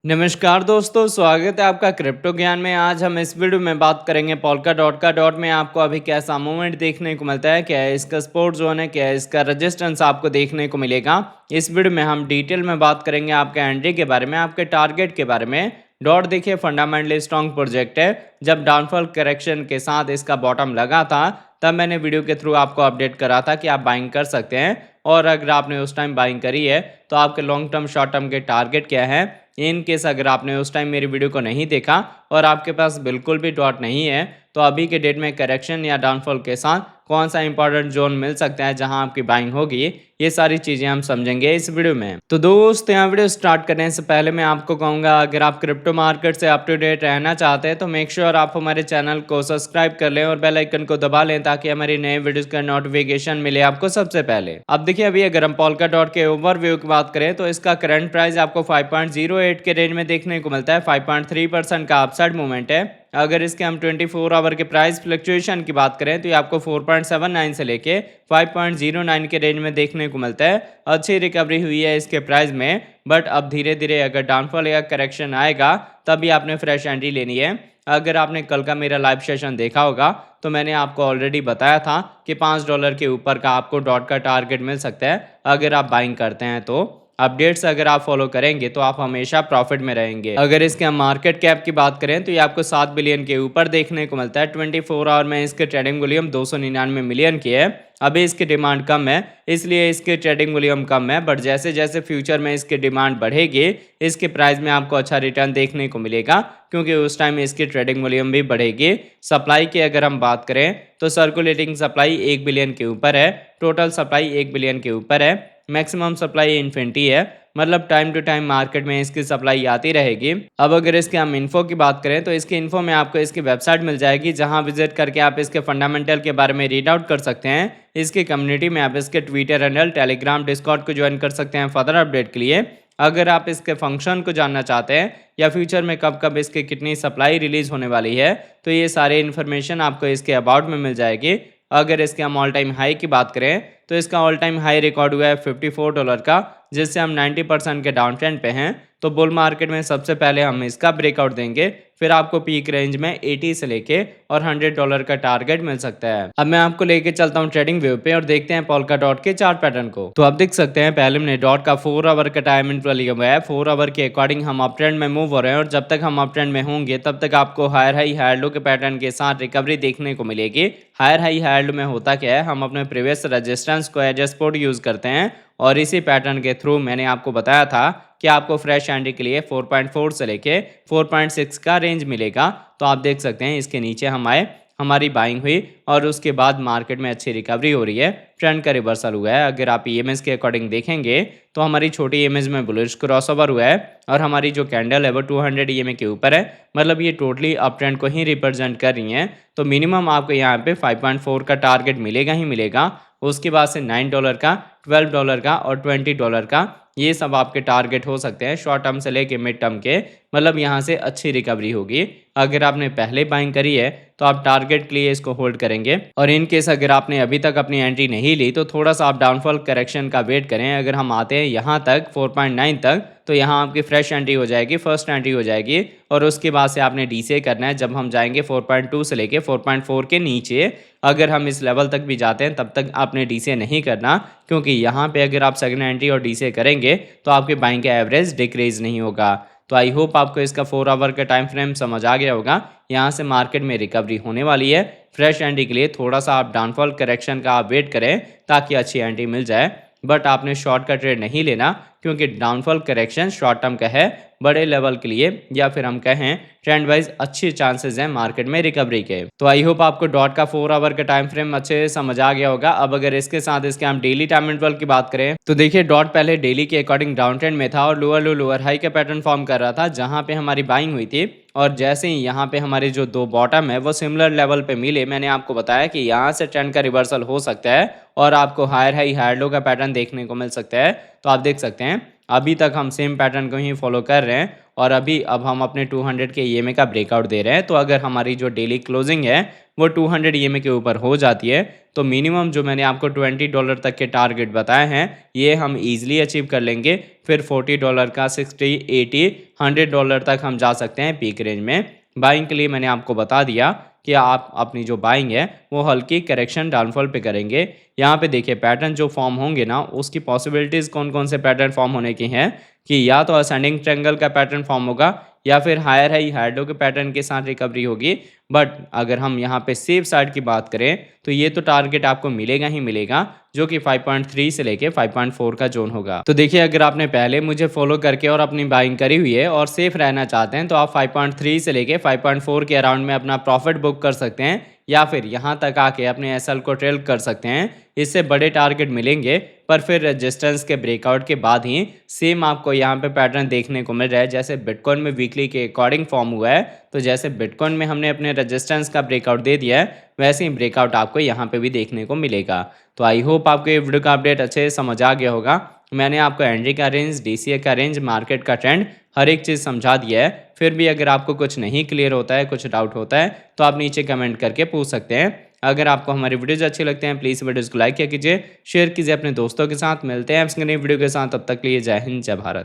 नमस्कार दोस्तों, स्वागत है आपका क्रिप्टो ज्ञान में। आज हम इस वीडियो में बात करेंगे पोल्का डॉट का। डॉट में आपको अभी कैसा मूवमेंट देखने को मिलता है, क्या है इसका सपोर्ट जोन है, क्या है इसका रेजिस्टेंस आपको देखने को मिलेगा। इस वीडियो में हम डिटेल में बात करेंगे आपके एंट्री के बारे में, आपके टारगेट के बारे में। डॉट देखिए फंडामेंटली स्ट्रॉन्ग प्रोजेक्ट है। जब डाउनफॉल करेक्शन के साथ इसका बॉटम लगा था तब मैंने वीडियो के थ्रू आपको अपडेट करा था कि आप बाइंग कर सकते हैं, और अगर आपने उस टाइम बाइंग करी है तो आपके लॉन्ग टर्म शॉर्ट टर्म के टारगेट क्या है। इन केस अगर आपने उस टाइम मेरी वीडियो को नहीं देखा और आपके पास बिल्कुल भी डॉट नहीं है तो अभी के डेट में करेक्शन या डाउनफॉल के साथ कौन सा इंपॉर्टेंट जोन मिल सकता है जहां आपकी बाइंग होगी, ये सारी चीजें हम समझेंगे इस वीडियो में। तो दोस्त, यहाँ वीडियो स्टार्ट करने से पहले मैं आपको कहूंगा, अगर आप क्रिप्टो मार्केट से अप टू डेट रहना चाहते हैं तो मेक श्योर आप हमारे चैनल को सब्सक्राइब कर लें और बेल आइकन को दबा लें ताकि हमारी नए वीडियोस का नोटिफिकेशन मिले आपको सबसे पहले। अब देखिए, अभी अगर हम पोल्का डॉट के ओवरव्यू की बात करें तो इसका करंट प्राइस आपको 5.08 के रेंज में देखने को मिलता है। 5.3% का अपसाइड मूवमेंट है। अगर इसके हम 24 आवर के प्राइस फ्लक्चुएशन की बात करें तो ये आपको 4.79 से लेके 5.09 के रेंज में देखने को मिलता है। अच्छी रिकवरी हुई है इसके प्राइस में, बट अब धीरे धीरे अगर डाउनफॉल या करेक्शन आएगा तभी आपने फ्रेश एंट्री लेनी है। अगर आपने कल का मेरा लाइव सेशन देखा होगा तो मैंने आपको ऑलरेडी बताया था कि $5 के ऊपर का आपको डॉट का टारगेट मिल सकता है अगर आप बाइंग करते हैं। तो अपडेट्स अगर आप फॉलो करेंगे तो आप हमेशा प्रॉफिट में रहेंगे। अगर इसके हम मार्केट कैप की बात करें तो ये आपको 7 बिलियन के ऊपर देखने को मिलता है। 24 आवर में इसके ट्रेडिंग वॉल्यूम 299 मिलियन की है। अभी इसकी डिमांड कम है इसलिए इसके ट्रेडिंग वॉल्यूम कम है, बट जैसे जैसे फ्यूचर में इसकी डिमांड बढ़ेगी इसके प्राइस में आपको अच्छा रिटर्न देखने को मिलेगा, क्योंकि उस टाइम इसकी ट्रेडिंग वॉल्यूम भी बढ़ेगी। सप्लाई की अगर हम बात करें तो सर्कुलेटिंग सप्लाई 1 बिलियन के ऊपर है, टोटल सप्लाई 1 बिलियन के ऊपर है, मैक्सिमम सप्लाई इन्फिनिटी है, मतलब टाइम टू टाइम मार्केट में इसकी सप्लाई आती रहेगी। अब अगर इसके हम इन्फो की बात करें तो इसकी इन्फो में आपको इसकी वेबसाइट मिल जाएगी, जहां विजिट करके आप इसके फंडामेंटल के बारे में रीड आउट कर सकते हैं। इसकी कम्युनिटी में आप इसके ट्विटर हैंडल, टेलीग्राम, डिस्कॉर्ड को ज्वाइन कर सकते हैं फर्दर अपडेट के लिए। अगर आप इसके फंक्शन को जानना चाहते हैं या फ्यूचर में कब कब इसकी कितनी सप्लाई रिलीज होने वाली है तो ये सारे इन्फॉर्मेशन आपको इसके अबाउट में मिल जाएगी। अगर इसके हम ऑल टाइम हाई की बात करें तो इसका ऑल टाइम हाई रिकॉर्ड हुआ है $54 का, जिससे हम 90% के डाउन ट्रेंड पे हैं। तो बुल मार्केट में सबसे पहले हम इसका ब्रेकआउट देंगे, फिर आपको पीक रेंज में 80 से लेके और $100 का टारगेट मिल सकता है। अब मैं आपको लेके चलता हूँ ट्रेडिंग व्यू पे और देखते हैं पोल्का डॉट के चार्ट पैटर्न को। तो आप देख सकते हैं पहले हमने डॉट का 4 आवर का टाइम इंटरवल लिया हुआ है। 4 आवर के अकॉर्डिंग हम अप ट्रेंड में मूव हो रहे हैं, और जब तक हम अप ट्रेंड में होंगे तब तक आपको हायर हाई हायर लो के पैटर्न के साथ रिकवरी देखने को मिलेगी। हायर हाई हायर लो में होता क्या है, हम अपने प्रीवियस रेजिस्टेंस को एज सपोर्ट यूज करते हैं, और इसी पैटर्न के थ्रू मैंने आपको बताया था कि आपको फ्रेश एंट्री के लिए 4.4 से लेके 4.6 का रेंज मिलेगा। तो आप देख सकते हैं इसके नीचे हम आए, हमारी बाइंग हुई और उसके बाद मार्केट में अच्छी रिकवरी हो रही है, ट्रेंड का रिवर्सल हुआ है। अगर आप ईएमएस के अकॉर्डिंग देखेंगे तो हमारी छोटी ईएमएस में बुलिश क्रॉसओवर हुआ है, और हमारी जो कैंडल है वो 200 ईएमए के ऊपर है, मतलब ये टोटली अप ट्रेंड को ही रिप्रेजेंट कर रही हैं। तो मिनिमम आपको यहाँ पे 5.4 का टारगेट मिलेगा ही मिलेगा। उसके बाद से $9 का, $12 का और $20 का, ये सब आपके टारगेट हो सकते हैं शॉर्ट टर्म से लेके मिड टर्म के, मतलब यहाँ से अच्छी रिकवरी होगी। अगर आपने पहले बाइंग करी है तो आप टारगेट के लिए इसको होल्ड करेंगे, और इन केस अगर आपने अभी तक अपनी एंट्री नहीं ली तो थोड़ा सा आप डाउनफॉल करेक्शन का वेट करें। अगर हम आते हैं यहाँ तक 4.9 तक तो यहाँ आपकी फ्रेश एंट्री हो जाएगी, फर्स्ट एंट्री हो जाएगी, और उसके बाद से आपने डीसीए करना है। जब हम जाएंगे 4.2 से लेके 4.4 के नीचे, अगर हम इस लेवल तक भी जाते हैं तब तक आपने डीसीए नहीं करना, क्योंकि यहाँ पे अगर आप सेकंड एंट्री और डीसीए करेंगे तो आपके बाइंग का एवरेज डिक्रीज नहीं होगा। तो आई होप आपको इसका 4 आवर का टाइम फ्रेम समझ आ गया होगा। यहाँ से मार्केट में रिकवरी होने वाली है। फ्रेश एंट्री के लिए थोड़ा सा आप डाउनफॉल करेक्शन का आप वेट करें ताकि अच्छी एंट्री मिल जाए, बट आपने शॉर्ट का ट्रेड नहीं लेना, क्योंकि डाउनफॉल करेक्शन शॉर्ट टर्म का है। बड़े लेवल के लिए या फिर हम कहें ट्रेंड वाइज अच्छी चांसेस हैं मार्केट में रिकवरी के। तो आई होप आपको डॉट का 4 आवर का टाइम फ्रेम अच्छे से समझ आ गया होगा। अब अगर इसके साथ इसके हम डेली टाइम इंटरवल की बात करें तो देखिए, डॉट पहले डेली के अकॉर्डिंग डाउन ट्रेंड में था और लोअर लो लोअर हाई का पैटर्न फॉर्म कर रहा था, जहां पे हमारी बाइंग हुई थी। और जैसे ही यहाँ पे हमारे जो दो बॉटम है वो सिमिलर लेवल पे मिले, मैंने आपको बताया कि यहाँ से ट्रेंड का रिवर्सल हो सकता है और आपको हायर हाई हायर लो का पैटर्न देखने को मिल सकता है। तो आप देख सकते हैं अभी तक हम सेम पैटर्न को ही फॉलो कर रहे हैं और अब हम अपने 200 के ईएमए का ब्रेकआउट दे रहे हैं। तो अगर हमारी जो डेली क्लोजिंग है वो 200 ईएमए के ऊपर हो जाती है तो मिनिमम जो मैंने आपको $20 तक के टारगेट बताए हैं ये हम इजीली अचीव कर लेंगे। फिर $40 का 60, 80, $100 तक हम जा सकते हैं पीक रेंज में। बाइंग के लिए मैंने आपको बता दिया कि आप अपनी जो बाइंग है वो हल्की करेक्शन डाउनफॉल पे करेंगे। यहाँ पे देखिए पैटर्न जो फॉर्म होंगे ना उसकी पॉसिबिलिटीज़ कौन कौन से पैटर्न फॉर्म होने की हैं कि या तो असेंडिंग ट्रायंगल का पैटर्न फॉर्म होगा या फिर हायर हाई हाइड्रो के पैटर्न के साथ रिकवरी होगी। बट अगर हम यहाँ पे सेफ साइड की बात करें तो ये तो टारगेट आपको मिलेगा ही मिलेगा जो कि 5.3 से लेके 5.4 का जोन होगा। तो देखिए अगर आपने पहले मुझे फॉलो करके और अपनी बाइंग करी हुई है और सेफ रहना चाहते हैं तो आप 5.3 से लेके 5.4 के अराउंड में अपना प्रॉफिट बुक कर सकते हैं या फिर यहाँ तक आके अपने एसएल को ट्रेल कर सकते हैं। इससे बड़े टारगेट मिलेंगे पर फिर रेजिस्टेंस के ब्रेकआउट के बाद ही सेम आपको यहाँ पे पैटर्न देखने को मिल रहा है जैसे बिटकॉइन में वीकली के अकॉर्डिंग फॉर्म हुआ है। तो जैसे बिटकॉइन में हमने अपने रेजिस्टेंस का ब्रेकआउट दे दिया है वैसे ही ब्रेकआउट आपको यहाँ पे भी देखने को मिलेगा। तो आई होप आपको ये वीडियो का अपडेट अच्छे से समझ आ गया होगा। मैंने आपको एनडी का रेंज, डीसीए का रेंज, मार्केट का ट्रेंड हर एक चीज़ समझा दिया है। फिर भी अगर आपको कुछ नहीं क्लियर होता है, कुछ डाउट होता है तो आप नीचे कमेंट करके पूछ सकते हैं। अगर आपको हमारी वीडियोज अच्छे लगते हैं प्लीज़ वीडियोज़ को लाइक किया कीजिए, शेयर कीजिए अपने दोस्तों के साथ। मिलते हैं आपसे नई वीडियो के साथ, तब तक के लिए जय हिंद, जय भारत।